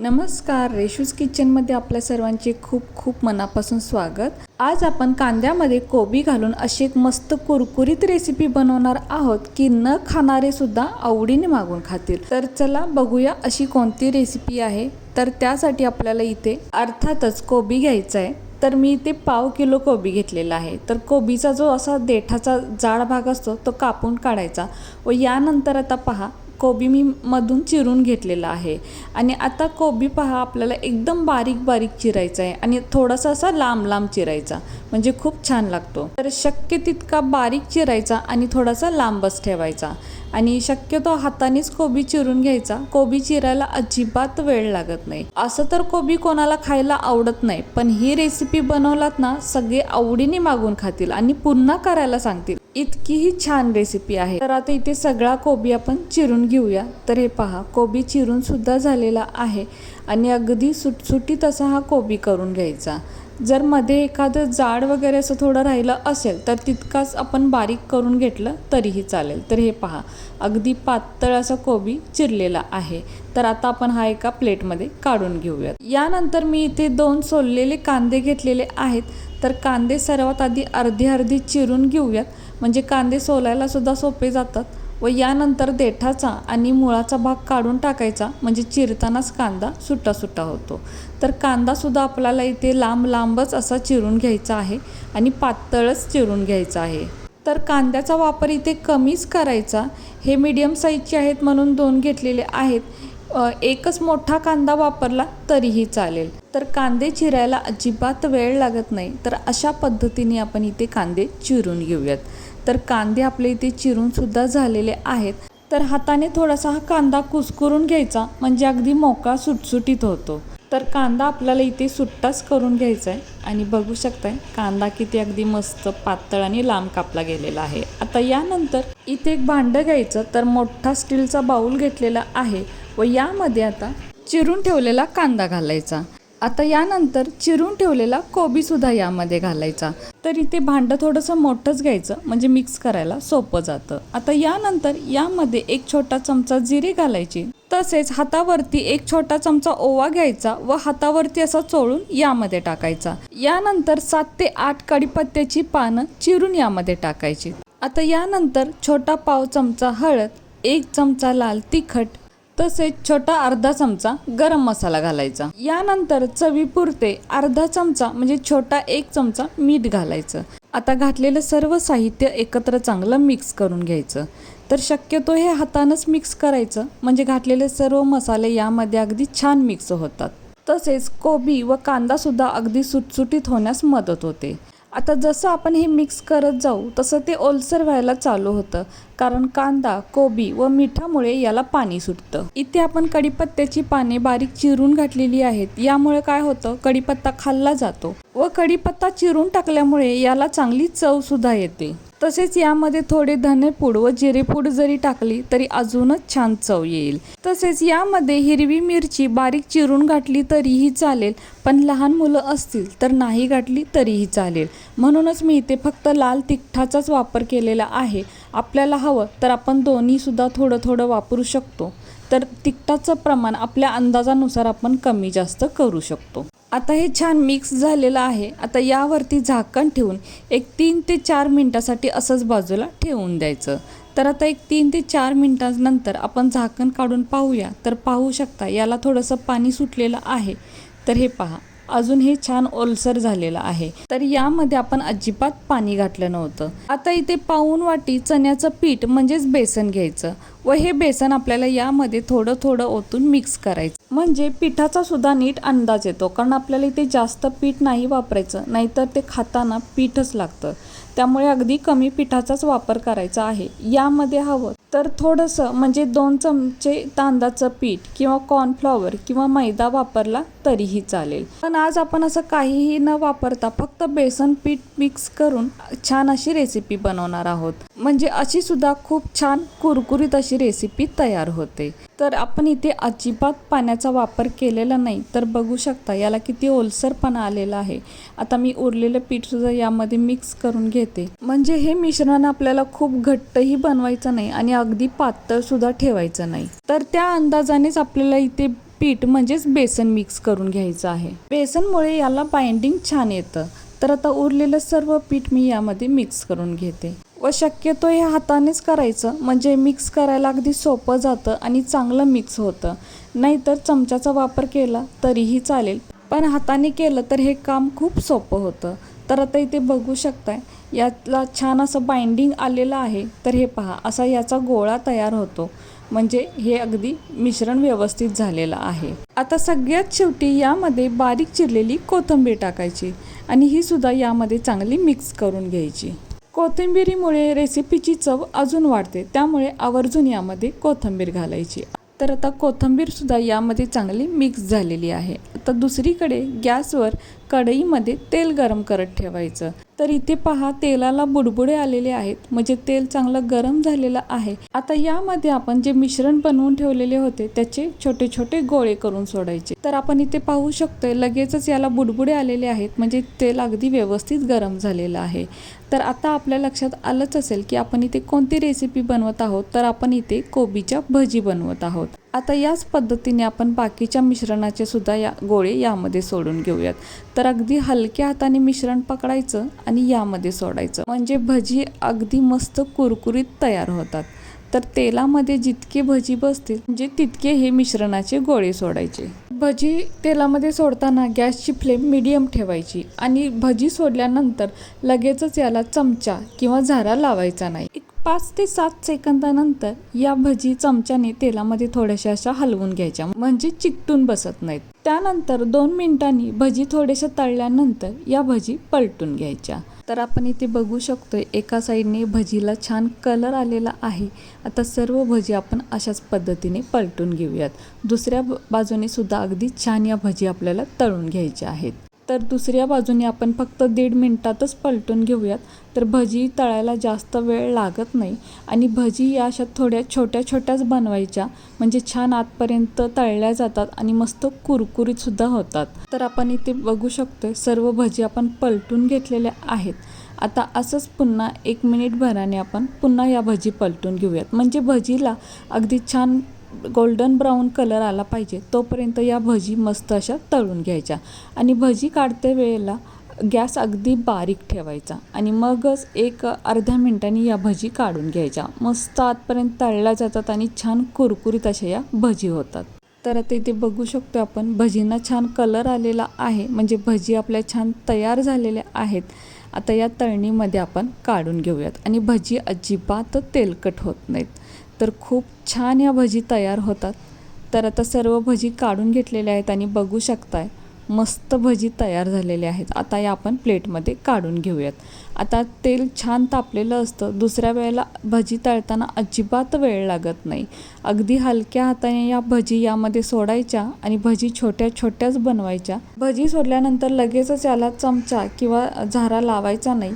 नमस्कार, रेशूज किचनमध्ये आपल्या सर्वांचे खूप खूप मनापासून स्वागत. आज आपण कांद्यामध्ये कोबी घालून अशी एक मस्त कुरकुरीत रेसिपी बनवणार आहोत की न खाणारे सुद्धा आवडीने मागून खातील. तर चला बघूया अशी कोणती रेसिपी आहे. तर त्यासाठी आपल्याला इथे अर्थातच कोबी घ्यायचा आहे. तर मी इथे पाव किलो कोबी घेतलेला आहे. तर कोबीचा जो असा देठाचा जाड भाग असतो तो कापून काढायचा व यानंतर आता पहा कोबी मी मधून चिरून घेतलेला आहे. आणि आता कोबी पहा आपल्याला एकदम बारीक बारीक चिरायचा आहे आणि थोडासा असा लांब लांब चिरायचा, म्हणजे खूप छान लागतो. तर शक्य तितका बारीक चिरायचा आणि थोडासा लांबच ठेवायचा. आणि शक्यतो हातानेच कोबी चिरून घ्यायचा. कोबी चिरायला अजिबात वेळ लागत नाही. असं तर कोबी कोणाला खायला आवडत नाही, पण ही रेसिपी बनवलात ना सगळे आवडीने मागून खातील आणि पुन्हा करायला सांगतील. इतकीही छान रेसिपी आहे. तर आता इथे सगळा कोबी आपण चिरून घेऊया. तर हे पहा कोबी चिरून सुद्धा झालेला आहे आणि अगदी सुटसुटीत असा हा कोबी करून घ्यायचा. जर मध्ये एखादं जाड वगैरे असं थोडं राहिलं असेल तर तितकाच आपण बारीक करून घेतलं तरीही चालेल. तर हे पहा अगदी पातळ असा कोबी चिरलेला आहे. तर आता आपण हा एका प्लेटमध्ये काढून घेऊयात. यानंतर मी इथे 2 सोललेले कांदे घेतलेले आहेत. तर कांदे सर्वात आधी अर्धे अर्धे चिरून घेऊयात, म्हणजे कांदे सोलायला सुद्धा सोपे जातात. व यानंतर देठाचा आणि मुळाचा भाग काढून टाकायचा, म्हणजे चिरतानाच कांदा सुट्टा सुट्टा होतो. तर कांदासुद्धा आपल्याला इथे लांब लांबच असा चिरून घ्यायचा आहे आणि पातळच चिरून घ्यायचा आहे. तर कांद्याचा वापर इथे कमीच करायचा. हे मीडियम साईजचे आहेत म्हणून 2 घेतलेले आहेत. एकच मोठा कांदा वापरला तरीही चालेल. तर कांदे चिरायला अजिबात वेळ लागत नाही. तर अशा पद्धतीने आपण इथे कांदे चिरून घेऊयात. तर कांदे आपले इथे चिरून सुद्धा झालेले आहेत. तर हाताने थोडासा हा कांदा कुस्करून घ्यायचा, म्हणजे अगदी मोकळा सुटसुटीत होतो. तर कांदा आपल्याला इथे सुट्टाच करून घ्यायचा आहे आणि बघू शकताय कांदा किती अगदी मस्त पातळ आणि लांब कापला गेलेला आहे. आता यानंतर इथे एक भांडं घ्यायचं. तर मोठा स्टीलचा बाऊल घेतलेला आहे व यामध्ये आता चिरून ठेवलेला कांदा घालायचा. आता यानंतर चिरून ठेवलेला कोबीसुद्धा यामध्ये घालायचा. तर इथे भांडं थोडंसं मोठंच घ्यायचं, म्हणजे मिक्स करायला सोपं जातं. आता यानंतर यामध्ये 1 छोटा चमचा जिरे घालायचे. तसेच हातावरती 1 छोटा चमचा ओवा घ्यायचा व हातावरती असा चोळून यामध्ये टाकायचा. यानंतर 7 ते 8 कढीपत्त्याची पानं चिरून यामध्ये टाकायची. आता यानंतर छोटा पाव चमचा हळद, 1 चमचा लाल तिखट, तसेच छोटा अर्धा चमचा गरम मसाला घालायचा. यानंतर चवीपुरते अर्धा चमचा म्हणजे छोटा 1 चमचा मीठ घालायचं. आता घातलेलं सर्व साहित्य एकत्र चांगलं मिक्स करून घ्यायचं. तर शक्यतो हे हातानंच मिक्स करायचं, म्हणजे घातलेले सर्व मसाले यामध्ये अगदी छान मिक्स होतात. तसेच कोबी व कांदासुद्धा अगदी सुटसुटीत होण्यास मदत होते. आता जसं आपण हे मिक्स करत जाऊ तसं ते ओलसर व्हायला चालू होतं, कारण कांदा, कोबी व मिठामुळे याला पाणी सुटतं. इथे आपण कढीपत्त्याची पाने बारीक चिरून घातलेली आहेत. यामुळे काय होतं, कढीपत्ता खाल्ला जातो व कढीपत्ता चिरून टाकल्यामुळे याला चांगली चव सुद्धा येते. तसेच यामध्ये थोडे धनेपूड व जिरेपूड जरी टाकली तरी अजूनच छान चव येईल. तसेच यामध्ये हिरवी मिरची बारीक चिरून घातली तरीही चालेल, पण लहान मुलं असतील तर नाही घातली तरीही चालेल. म्हणूनच मी इथे फक्त लाल तिखटाचाच वापर केलेला आहे. आपल्याला हवं तर आपण दोन्ही सुद्धा थोडं थोडं वापरू शकतो. तर तिखटाचं प्रमाण आपल्या अंदाजानुसार आपण कमी जास्त करू शकतो. आता हे छान मिक्स झालेलं आहे. आता यावरती झाकण ठेवून एक 3 ते 4 मिनटासाठी असंच बाजूला ठेवून द्यायचं. तर आता एक 3 ते 4 मिनटानंतर आपण झाकण काढून पाहूया. तर पाहू शकता याला थोडंसं पाणी सुटलेलं आहे. तर हे पहा अजून हे छान ओलसर झालेलं आहे. तर यामध्ये आपण अजिबात पाणी घातलं नव्हतं. आता इथे पाऊण वाटी चण्याचं पीठ म्हणजेच बेसन घ्यायचं व हे बेसन आपल्याला यामध्ये थोडं थोडं ओतून मिक्स करायचं, म्हणजे पिठाचा सुद्धा नीट अंदाज येतो. कारण आपल्याला इथे जास्त पीठ नाही वापरायचं, नाहीतर ते खाताना पीठच लागतं. त्यामुळे अगदी कमी पिठाचाच वापर करायचा आहे. यामध्ये हवं तर थोडंसं म्हणजे 2 चमचे तांदळाचं पीठ किंवा कॉर्नफ्लॉवर किंवा मैदा वापरला तरीही चालेल. पण आज आपण असं काहीही न वापरता फक्त बेसन पीठ मिक्स करून छान अशी रेसिपी बनवणार आहोत, म्हणजे अशी सुद्धा खूप छान कुरकुरीत अशी रेसिपी तयार होते. तर आपण इथे अजिबात पाण्याचा वापर केलेला नाही. तर बघू शकता याला किती ओलसरपणा आलेला आहे. आता मी उरलेलं पीठ सुद्धा यामध्ये मिक्स करून घेते, म्हणजे हे मिश्रण आपल्याला खूप घट्टही बनवायचं नाही आणि अगदी पातळ सुद्धा ठेवायचं नाही. तर त्या अंदाजानेच आपल्याला इथे पीठ म्हणजेच बेसन मिक्स करून घ्यायचं आहे. बेसनमुळे याला बाइंडिंग छान येतं. तर आता उरलेलं सर्व पीठ मी यामध्ये मिक्स करून घेते व शक्यतो हे हातानेच करायचं, म्हणजे मिक्स करायला अगदी सोपं जातं आणि चांगलं मिक्स होतं. नाहीतर चमच्याचा वापर केला तरीही चालेल, पण हाताने केलं तर हे काम खूप सोपं होतं. तर आता इथे बघू शकताय यातला छान असं बाइंडिंग आलेलं आहे. तर हे पहा, असा याचा गोळा तयार होतो, म्हणजे हे अगदी मिश्रण व्यवस्थित झालेलं आहे. आता सगळ्यात शेवटी यामध्ये बारीक चिरलेली कोथिंबीर टाकायची आणि ही सुद्धा यामध्ये चांगली मिक्स करून घ्यायची. कोथिंबिरीमुळे रेसिपीची चव अजून वाढते, त्यामुळे आवर्जून यामध्ये कोथिंबीर घालायची. तर आता कोथिंबीर सुद्धा यामध्ये चांगली मिक्स झालेली आहे. आता दुसरीकडे गॅसवर कढईमध्ये तेल गरम करत ठेवायचं. तर इथे पहा, तेलाला बुडबुडे आलेले आहेत, म्हणजे तेल चांगलं गरम झालेलं आहे. आता यामध्ये आपण जे मिश्रण बनवून ठेवलेले होते त्याचे छोटे छोटे गोळे करून सोडायचे. तर आपण इथे पाहू शकतोय लगेचच याला बुडबुडे आलेले आहेत, म्हणजे तेल अगदी व्यवस्थित गरम झालेलं आहे. तर आता आपल्या लक्षात आलंच असेल की आपण इथे कोणती रेसिपी बनवत आहोत. तर आपण इथे कोबीच्या भजी बनवत आहोत. आता याच पद्धतीने आपण बाकीच्या मिश्रणाचे सुद्धा या गोळे यामध्ये सोडून घेऊयात. तर अगदी हलक्या हाताने मिश्रण पकडायचं आणि यामध्ये सोडायचं, म्हणजे भजी अगदी मस्त कुरकुरीत तयार होतात. तर तेलामध्ये जितके भजी बसतील म्हणजे तितके हे मिश्रणाचे गोळे सोडायचे. भजी तेलामध्ये सोडताना गॅसची फ्लेम मीडियम ठेवायची आणि भजी सोडल्यानंतर लगेचच याला चमचा किंवा झारा लावायचा नाही. 5 ते 7 सेकंदानंतर या भजी चमच्याने तेलामध्ये थोड्याशा अशा हलवून घ्यायच्या, म्हणजे चिकटून बसत नाहीत. त्यानंतर 2 मिनिटांनी भजी थोडेशा तळल्यानंतर या भजी पलटून घ्यायच्या. तर आपण इथे बघू शकतोय एका साईडने भजीला छान कलर आलेला आहे. आता सर्व भजी आपण अशाच पद्धतीने पलटून घेऊयात. दुसऱ्या बाजूने सुद्धा अगदी छान या भजी आपल्याला तळून घ्यायच्या आहेत. तर दुसऱ्या बाजूने आपण फक्त 1.5 मिनिटातच पलटून घेऊयात. तर भजी तळायला जास्त वेळ लागत नाही आणि भजी या अशा थोड्या छोट्या छोट्याच बनवायच्या, म्हणजे छान आतपर्यंत तळल्या जातात आणि मस्त कुरकुरीतसुद्धा होतात. तर आपण इथे बघू शकतोय सर्व भजी आपण पलटून घेतलेल्या आहेत. आता असंच पुन्हा 1 मिनिटभराने आपण पुन्हा या भजी पलटून घेऊयात, म्हणजे भजीला अगदी छान गोल्डन ब्राऊन कलर आला पाहिजे तोपर्यंत या भजी मस्त अशा तळून घ्यायच्या. आणि भजी काढते वेळेला गॅस अगदी बारीक ठेवायचा आणि मगच एक अर्ध्या मिनिटांनी या भजी काढून घ्यायच्या. मस्त आतपर्यंत तळल्या जातात आणि छान कुरकुरीत अशा या भजी होतात. तर आता इथे बघू शकतो आपण भजींना छान कलर आलेला आहे, म्हणजे भजी आपल्या छान तयार झालेल्या आहेत. आता या तळणीमध्ये आपण काढून घेऊयात आणि भजी अजिबात तेलकट होत नाहीत. तर खूप छान या भजी तयार होतात. तर आता सर्व भजी काढून घेतलेल्या आहेत आणि बघू शकताय मस्त भजी तयार झालेले आहेत. आता या आपण प्लेटमध्ये काढून घेऊयात. आता तेल छान तापलेलं असतं. दुसऱ्या वेळेला भजी तळताना अजिबात वेळ लागत नाही. अगदी हलक्या हाताने या भजी यामध्ये सोडायच्या आणि भजी छोट्या छोट्याच बनवायच्या. भजी सोडल्यानंतर लगेचच याला चमचा किंवा झारा लावायचा नाही.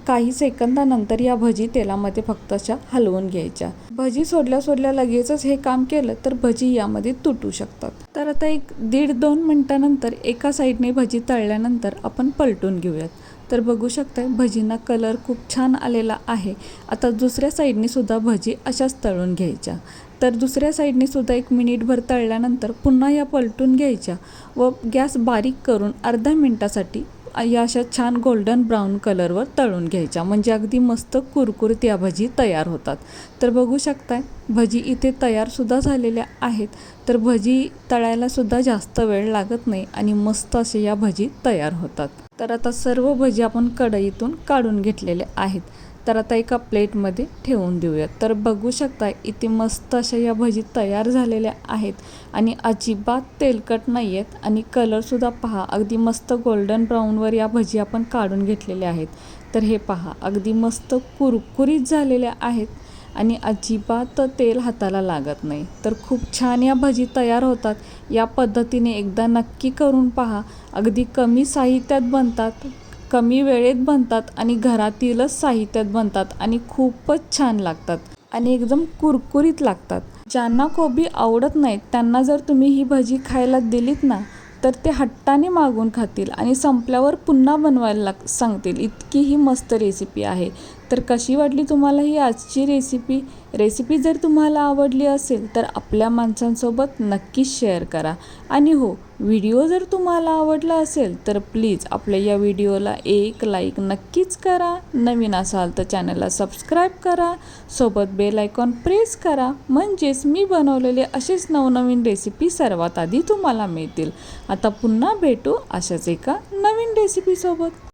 काही सेकंदानंतर या भजी तेलामध्ये फक्त अशा हलवून घ्यायच्या. भजी सोडल्या सोडल्या लगेचच हे काम केलं तर भजी यामध्ये तुटू शकतात. तर आता 1-1.5-2 मिनिटानंतर एका साईडने भजी तळल्यानंतर आपण पलटून घेऊयात. तर बघू शकताय भजींना कलर खूप छान आलेला आहे. आता दुसऱ्या साईडने सुद्धा भजी अशाच तळून घ्यायच्या. तर दुसऱ्या साईडने सुद्धा 1 मिनिटभर तळल्यानंतर पुन्हा या पलटून घ्यायच्या व गॅस बारीक करून अर्ध्या मिनिटासाठी या अशा छान गोल्डन ब्राऊन कलरवर तळून घ्यायच्या, म्हणजे अगदी मस्त कुरकुरीत या भजी तयार होतात. तर बघू शकताय भजी इथे तयारसुद्धा झालेल्या आहेत. तर भजी तळायलासुद्धा जास्त वेळ लागत नाही आणि मस्त असे या भजी तयार होतात. तर आता सर्व भजी आपण कढईतून काढून घेतलेले आहेत. तर आता एका प्लेटमध्ये ठेवून देऊयात. तर बघू शकता इथे मस्त अशा या भजी तयार झालेल्या आहेत आणि अजिबात तेलकट नाही आहेत आणि कलरसुद्धा पहा अगदी मस्त गोल्डन ब्राऊनवर या भजी आपण काढून घेतलेल्या आहेत. तर हे पहा अगदी मस्त कुरकुरीत झालेल्या आहेत आणि अजिबात तेल हाताला लागत नाही. तर खूप छान या भजी तयार होतात. या पद्धतीने एकदा नक्की करून पहा. अगदी कमी साहित्यात बनतात, कमी वेळेत बनतात आणि घरातीलच साहित्यात बनतात आणि खूपच छान लागतात आणि एकदम कुरकुरीत लागतात. ज्यांना कोबी आवडत नाहीत त्यांना जर तुम्ही ही भजी खायला दिलीत ना तर ते हट्टाने मागून खातील आणि संपल्यावर पुन्हा बनवायला सांगतील. इतकी ही मस्त रेसिपी आहे. तर कशी वाटली तुम्हाला ही आजची रेसिपी जर तुम्हाला आवडली असेल तर आपल्या माणसांसोबत नक्कीच शेअर करा. आणि हो, व्हिडिओ जर तुम्हाला आवडला असेल तर प्लीज आपल्या या व्हिडिओला एक लाईक नक्कीच करा. नवीन असाल तर चॅनलला सबस्क्राईब करा, सोबत बेल आयकॉन प्रेस करा, म्हणजेच मी बनवलेले असेच नवनवीन रेसिपी सर्वात आधी तुम्हाला मिळतील. आता पुन्हा भेटू अशाच एका नवीन रेसिपीसोबत.